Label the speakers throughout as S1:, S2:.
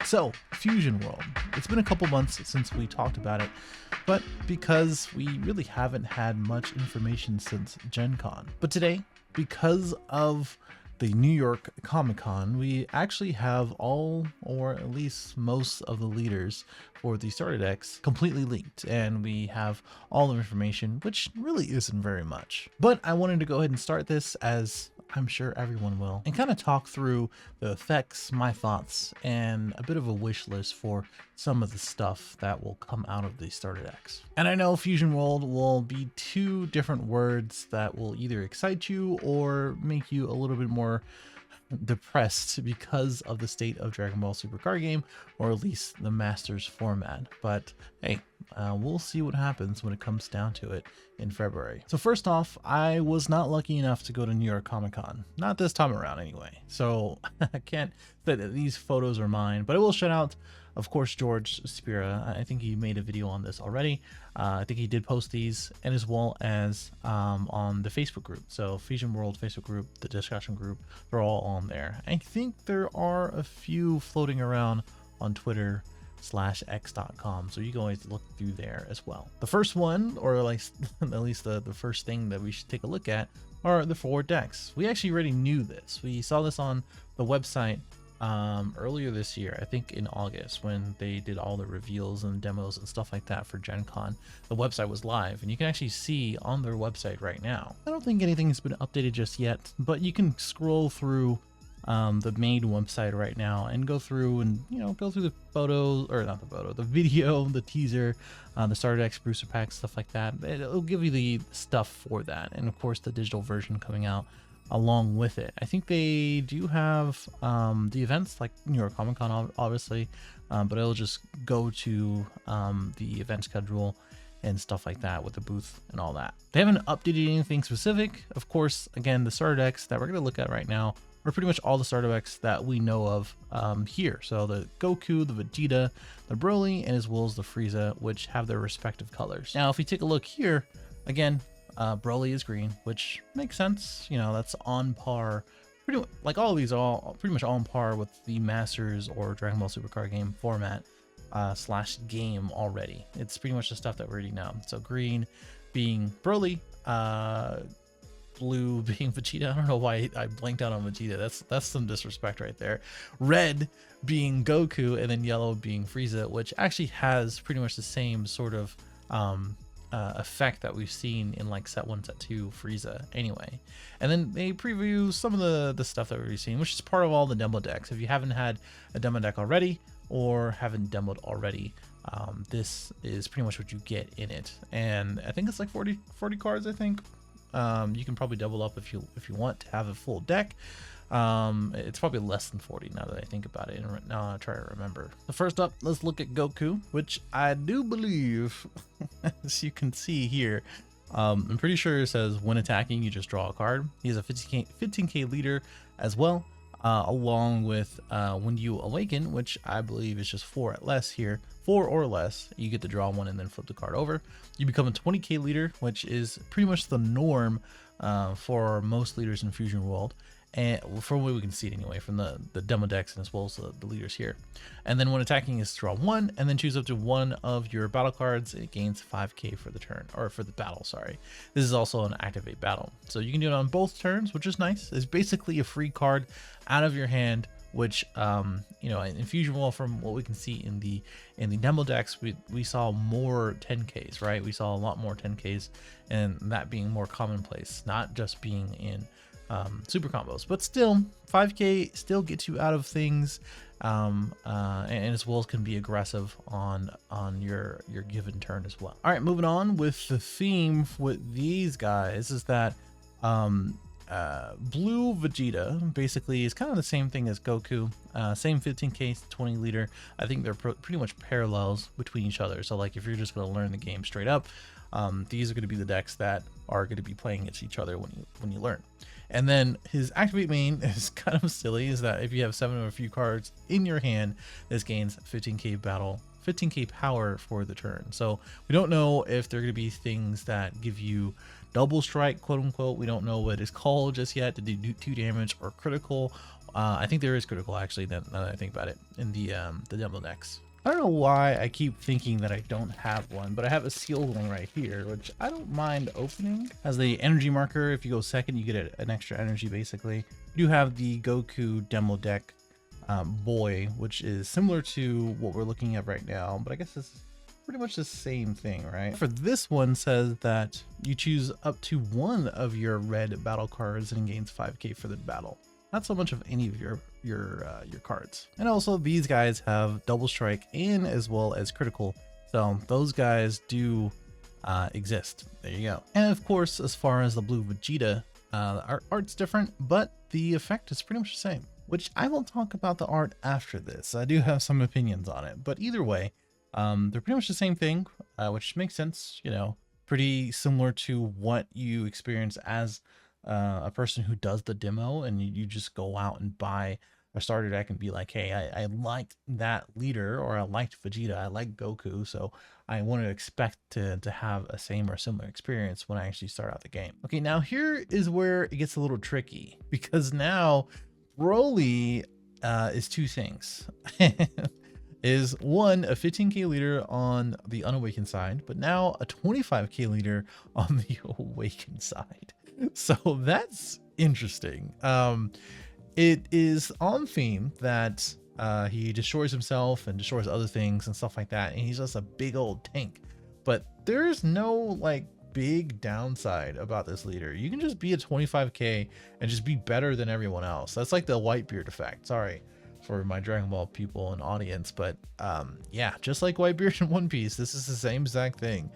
S1: So, Fusion World. It's been a couple months since we talked about it, but because we really haven't had much information since Gen Con. But today, because of the New York Comic-Con, we actually have all, or at least most of the leaders for the starter decks completely leaked, and we have all the information, which really isn't very much. But I wanted to go ahead and start this, as I'm sure everyone will, and kind of talk through the effects, my thoughts, and a bit of a wish list for some of the stuff that will come out of the starter decks. And I know Fusion World will be two different words that will either excite you or make you a little bit more depressed because of the state of Dragon Ball Super card game, or at least the Masters format. But hey, we'll see what happens when it comes down to it in February. So first off, I was not lucky enough to go to New York Comic Con, not this time around anyway, so I can't say that these photos are mine, but I will shout out, of course, George Spira. I think he made a video on this already. I think he did post these, and as well as on the Facebook group. So Fusion World Facebook group, the discussion group, they're all on there. I think there are a few floating around on Twitter/x.com, so you can always look through there as well. The first one, or like at least the first thing that we should take a look at, are the 4 decks. We actually already knew this. We saw this on the website earlier this year, I think in August, when they did all the reveals and demos and stuff like that for Gen Con. The website was live, and you can actually see on their website right now. I don't think anything's been updated just yet, but you can scroll through the main website right now and go through and, you know, go through the photos, or not the photo, the video, the teaser, the starter decks, booster packs, stuff like that. It'll give you the stuff for that, and of course the digital version coming out along with it. I think they do have the events like New York Comic Con, obviously, but it'll just go to the event schedule and stuff like that with the booth and all that. They haven't updated anything specific. Of course, again, the starter decks that we're going to look at right now are pretty much all the starter decks that we know of here. So the Goku, the Vegeta, the Broly, and as well as the Frieza, which have their respective colors. Now, if we take a look here, again, Broly is green, which makes sense. You know, that's on par. Pretty like all of these are all pretty much on par with the Masters or Dragon Ball Super card game format / game already. It's pretty much the stuff that we already know. So green being Broly, blue being Vegeta. I don't know why I blanked out on Vegeta. That's some disrespect right there. Red being Goku, and then yellow being Frieza, which actually has pretty much the same sort of effect that we've seen in like set 1, set 2 Frieza anyway. And then they preview some of the stuff that we've seen, which is part of all the demo decks. If you haven't had a demo deck already or haven't demoed already, this is pretty much what you get in it. And I think it's like 40 cards, I think. You can probably double up if you want to have a full deck. It's probably less than 40 now that I think about it, and now I try to remember. So first up, let's look at Goku, which I do believe, as you can see here, I'm pretty sure it says when attacking you just draw a card. He has a 15k leader as well, along with when you awaken, which I believe is just 4 or less, you get to draw 1 and then flip the card over. You become a 20k leader, which is pretty much the norm for most leaders in Fusion World, and from what we can see it anyway, from the demo decks and as well as the leaders here. And then when attacking is draw 1 and then choose up to 1 of your battle cards. It gains 5k for the turn, or for the battle, sorry. This is also an activate battle, so you can do it on both turns, which is nice. It's basically a free card out of your hand, which you know, in Fusion World, from what we can see in the demo decks, we saw more 10ks, right? We saw a lot more 10ks, and that being more commonplace, not just being in super combos. But still, 5k still gets you out of things, and as well as can be aggressive on your given turn as well. All right, moving on with the theme with these guys is that blue Vegeta basically is kind of the same thing as Goku, same 15k 20 leader. I think they're pretty much parallels between each other. So like if you're just going to learn the game straight up, these are going to be the decks that are going to be playing against each other when you learn. And then his activate main is kind of silly, is that if you have 7 or a few cards in your hand, this gains 15k power for the turn. So we don't know if they're going to be things that give you double strike, quote unquote. We don't know what it's called just yet, to do 2 damage or critical, I think there is critical actually. Now that I think about it, in the demo decks. I don't know why I keep thinking that I don't have one, but I have a sealed one right here, which I don't mind opening. As the energy marker, if you go second, you get an extra energy basically. You do have the Goku demo deck boy, which is similar to what we're looking at right now, but I guess it's pretty much the same thing, right? For this one says that you choose up to one of your red battle cards and gains 5k for the battle. Not so much of any of your cards. And also these guys have double strike and as well as critical. So those guys do exist. There you go. And of course, as far as the blue Vegeta, our art's different, but the effect is pretty much the same, which I will talk about the art after this. I do have some opinions on it, but either way, they're pretty much the same thing, which makes sense, you know, pretty similar to what you experience as a person who does the demo, and you just go out and buy a starter deck and be like, hey, I liked that leader, or I liked Vegeta, I like Goku, so I want to expect to have a same or similar experience when I actually start out the game. Okay, now here is where it gets a little tricky, because now Broly is two things. Is one, a 15k leader on the unawakened side, but now a 25k leader on the awakened side. So that's interesting. It is on theme that he destroys himself and destroys other things and stuff like that, and he's just a big old tank. But there's no like big downside about this leader. You can just be a 25k and just be better than everyone else. That's like the Whitebeard effect. Sorry for my Dragon Ball people and audience, but yeah, just like Whitebeard in One Piece, this is the same exact thing.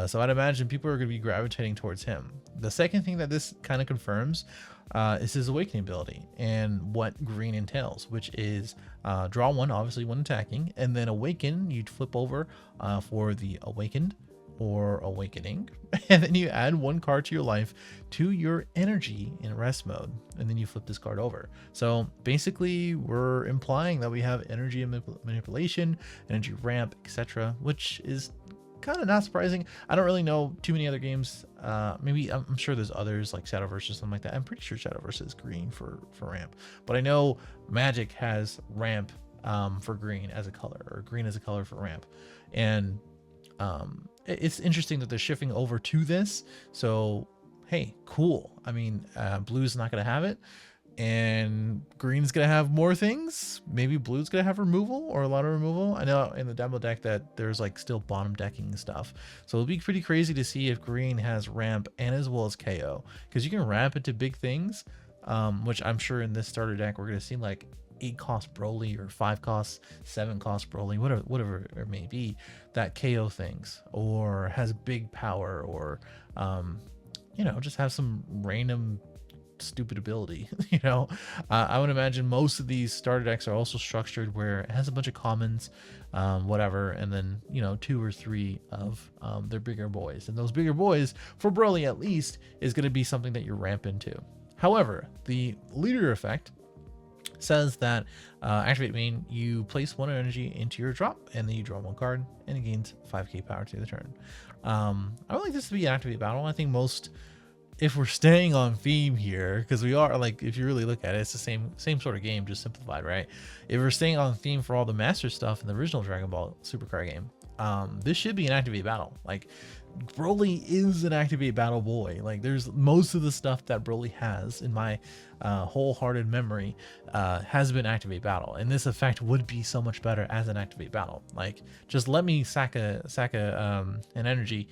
S1: So I'd imagine people are going to be gravitating towards him. The second thing that this kind of confirms is his awakening ability and what green entails, which is draw one, obviously when attacking, and then awaken, you'd flip over for the awakened or awakening, and then you add one card to your life to your energy in rest mode, and then you flip this card over. So basically we're implying that we have energy manipulation, energy ramp, etc., which is kind of not surprising. I don't really know too many other games. Maybe I'm sure there's others like Shadowverse or something like that. I'm pretty sure Shadowverse is green for ramp, but I know Magic has ramp for green as a color, or green as a color for ramp. And it's interesting that they're shifting over to this. So hey, cool. I mean, blue's not going to have it, and green's going to have more things. Maybe blue's going to have removal, or a lot of removal. I know in the demo deck that there's like still bottom decking stuff. So it'll be pretty crazy to see if green has ramp and as well as KO, because you can ramp into big things, which I'm sure in this starter deck we're going to see like 8 cost Broly or 5 cost, 7 cost Broly, whatever it may be, that KO things or has big power, or you know, just have some random stupid ability. You know, I would imagine most of these starter decks are also structured where it has a bunch of commons, whatever, and then, you know, 2 or 3 of their bigger boys, and those bigger boys for Broly at least is going to be something that you ramp into. However, the leader effect says that activate main, you place 1 energy into your drop, and then you draw 1 card, and it gains 5k power to the turn. I would like this to be an activate battle. I think most, if we're staying on theme here, because we are, like, if you really look at it, it's the same sort of game, just simplified, right? If we're staying on theme for all the master stuff in the original Dragon Ball Supercard game, this should be an activate battle. Like, Broly is an activate battle boy. Like, there's most of the stuff that Broly has in my wholehearted memory has been activate battle, and this effect would be so much better as an activate battle. Like, just let me sack an energy,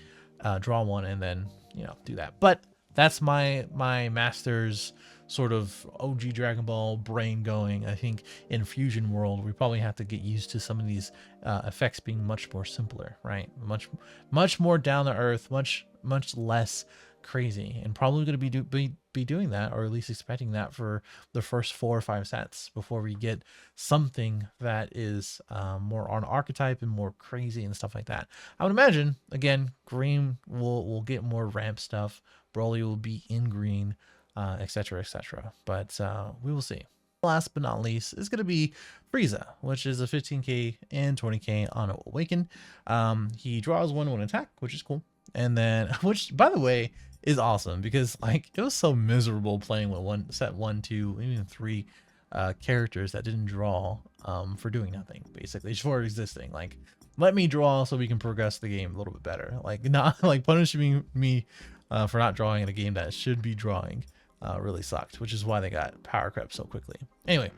S1: draw 1, and then, you know, do that. But that's my master's sort of OG Dragon Ball brain going. I think in Fusion World we probably have to get used to some of these effects being much more simpler, right? Much more down to earth, much less crazy, and probably going to be doing that, or at least expecting that, for the first 4 or 5 sets before we get something that is more on archetype and more crazy and stuff like that. I would imagine, again, green will get more ramp stuff. Broly will be in green, etc., etc. But we will see. Last but not least is going to be Frieza, which is a 15k and 20k on Awaken. He draws 1 when attack, which is cool. And then, which by the way is awesome, because like it was so miserable playing with set 1, 2, even 3 characters that didn't draw for doing nothing, basically, just for existing. Like, let me draw so we can progress the game a little bit better. Like, not like punishing me for not drawing in a game that should be drawing really sucked, which is why they got power crept so quickly. Anyway,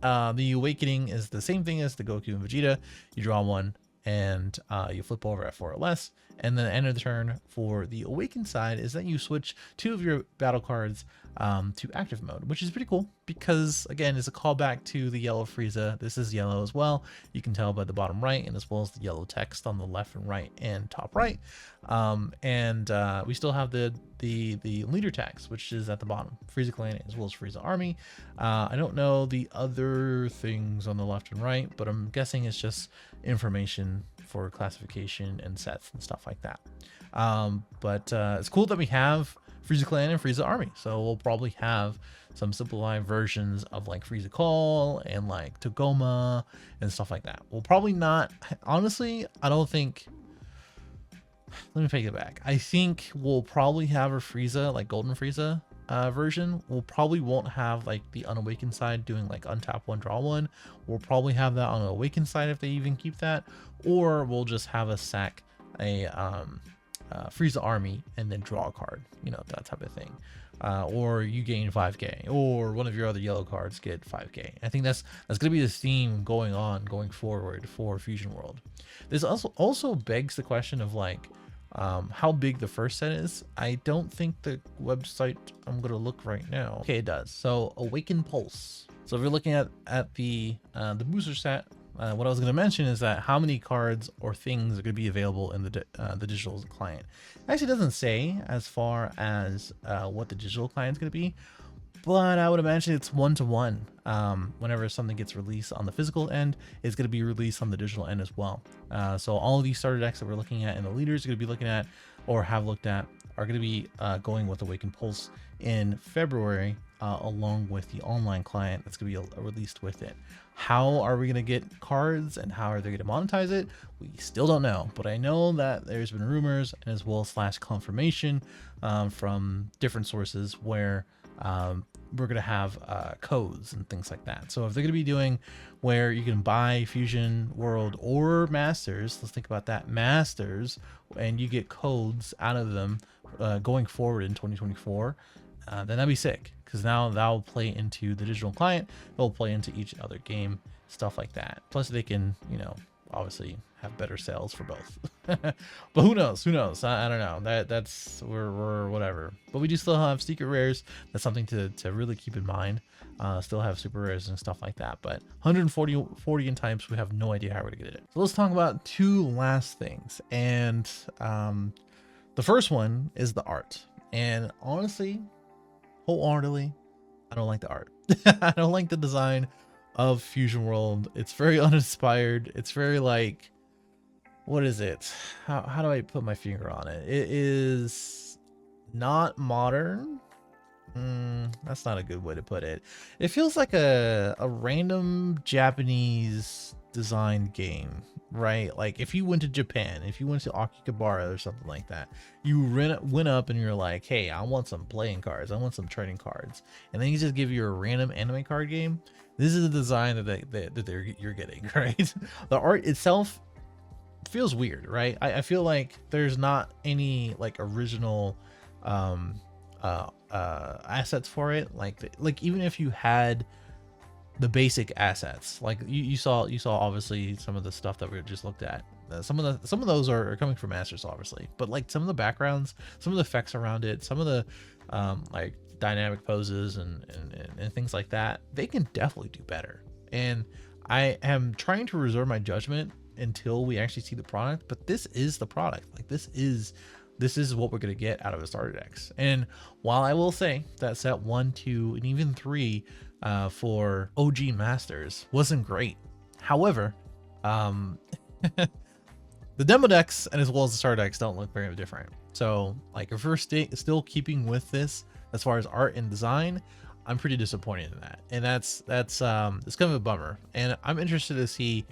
S1: the Awakening is the same thing as the Goku and Vegeta. You draw one and you flip over at 4 or less, and then the end of the turn for the Awakened side is that you switch 2 of your battle cards to active mode, which is pretty cool because, again, it's a callback to the yellow Frieza. This is yellow as well. You can tell by the bottom right, and as well as the yellow text on the left and right and top right. We still have the leader text, which is at the bottom, Frieza Clan as well as Frieza Army. I don't know the other things on the left and right, but I'm guessing it's just information for classification and sets and stuff like that. It's cool that we have Frieza Clan and Frieza Army, so we'll probably have some simplified versions of like Frieza Call and like Togoma and stuff like that. We'll probably not, honestly, I don't think, let me take it back. I think we'll probably have a Frieza, like Golden Frieza version. We'll probably won't have like the Unawakened side doing like untap one, draw one. We'll probably have that on the Awakened side if they even keep that, or we'll just have a sack a Frieza Army and then draw a card, you know, that type of thing. Or you gain 5k, or one of your other yellow cards get 5k. I think that's gonna be the theme going forward for Fusion World. This also begs the question of like how big the first set is. I don't think the website, I'm gonna look right now. Okay, it does. So Awaken Pulse. So if you're looking at the booster set, what I was going to mention is that how many cards or things are going to be available in the digital client. It actually doesn't say as far as what the digital client is going to be, but I would imagine it's 1-to-1. Whenever something gets released on the physical end, it's going to be released on the digital end as well. So all of these starter decks that we're looking at and the leaders are going to be looking at or have looked at are going to be going with Awaken Pulse in February, along with the online client that's going to be released with it. How are we going to get cards and how are they going to monetize it? We still don't know, but I know that there's been rumors and as well as confirmation from different sources where we're going to have codes and things like that. So if they're going to be doing where you can buy Fusion World or Masters, let's think about that, Masters, and you get codes out of them going forward in 2024, then that'd be sick, because now that'll play into the digital client, it'll play into each other game, stuff like that. Plus they can, you know, obviously have better sales for both. But who knows? I don't know. That's we're whatever. But we do still have secret rares. That's something to really keep in mind. Still have super rares and stuff like that. But 140 in types, we have no idea how we're gonna get it. So let's talk about 2 last things. And the first one is the art. And honestly, wholeheartedly, I don't like the art. I don't like the design of Fusion World. It's very uninspired. It's very like, what is it? How do I put my finger on it? It is not modern. That's not a good way to put it. It feels like a random Japanese designed game, right? Like if you went to Japan, if you went to Akihabara or something like that, you went up and you're like, hey, I want some playing cards, I want some trading cards, and then you just give you a random anime card game. This is the design that you're getting, right? The art itself feels weird, right? I feel like there's not any like original assets for it. Like even if you had the basic assets, like you saw obviously some of the stuff that we just looked at, some of those are coming from Masters obviously, but like some of the backgrounds, some of the effects around it, some of the like dynamic poses and things like that, they can definitely do better. And I am trying to reserve my judgment until we actually see the product, but this is the product. Like this is what we're going to get out of the starter decks. And while I will say that set 1, 2, and even 3 for OG Masters wasn't great, however, the demo decks and as well as the starter decks don't look very different. So like if we're still keeping with this as far as art and design, I'm pretty disappointed in that. And that's it's kind of a bummer. And I'm interested to see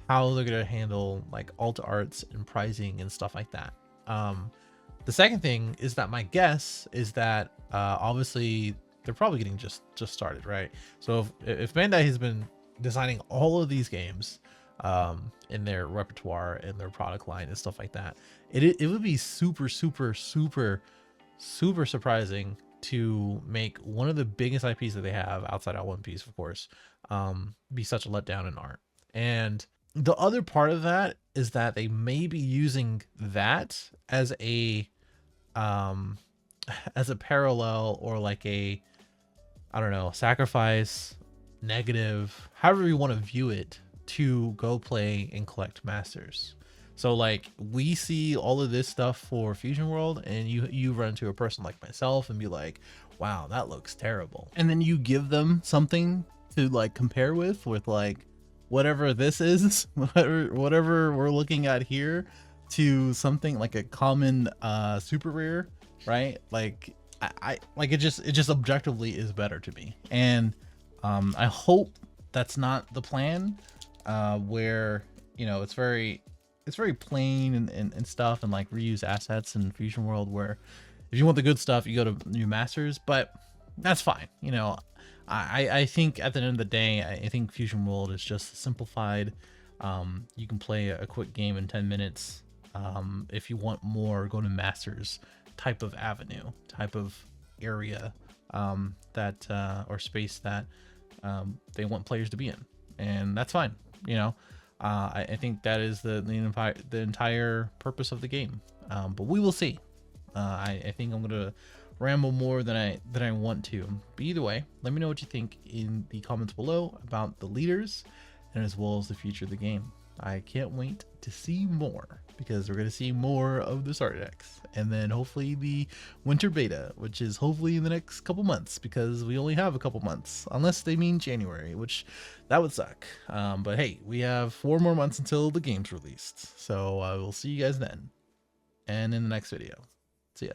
S1: how they're going to handle like alt arts and pricing and stuff like that. The second thing is that my guess is that obviously they're probably getting just started, right? So if Bandai has been designing all of these games in their repertoire and their product line and stuff like that, it would be super surprising to make one of the biggest IPs that they have outside of One Piece, of course, be such a letdown in art. And the other part of that is that they may be using that as a parallel, or like a, I don't know, sacrifice, negative, however you want to view it, to go play and collect masters. So like we see all of this stuff for Fusion World, and you run into a person like myself and be like, wow, that looks terrible. And then you give them something to like compare with like whatever this is, whatever we're looking at here, to something like a common super rare, right? Like I like it just objectively is better to me. And I hope that's not the plan, where, you know, it's very plain and stuff, and like reuse assets in Fusion World, where if you want the good stuff, you go to new masters. But that's fine. You know, I think at the end of the day, I think Fusion World is just simplified. You can play a quick game in 10 minutes. If you want more, go to masters type of avenue, type of area, that or space that they want players to be in, and that's fine. You know, I think that is the entire purpose of the game. But we will see. I think I'm gonna ramble more than I want to. But either way, let me know what you think in the comments below about the leaders, and as well as the future of the game. I can't wait to see more, because we're going to see more of the starter decks, and then hopefully the winter beta, which is hopefully in the next couple months, because we only have a couple months, unless they mean January, which that would suck. But hey, we have 4 more months until the game's released, so we'll see you guys then, and in the next video. See ya.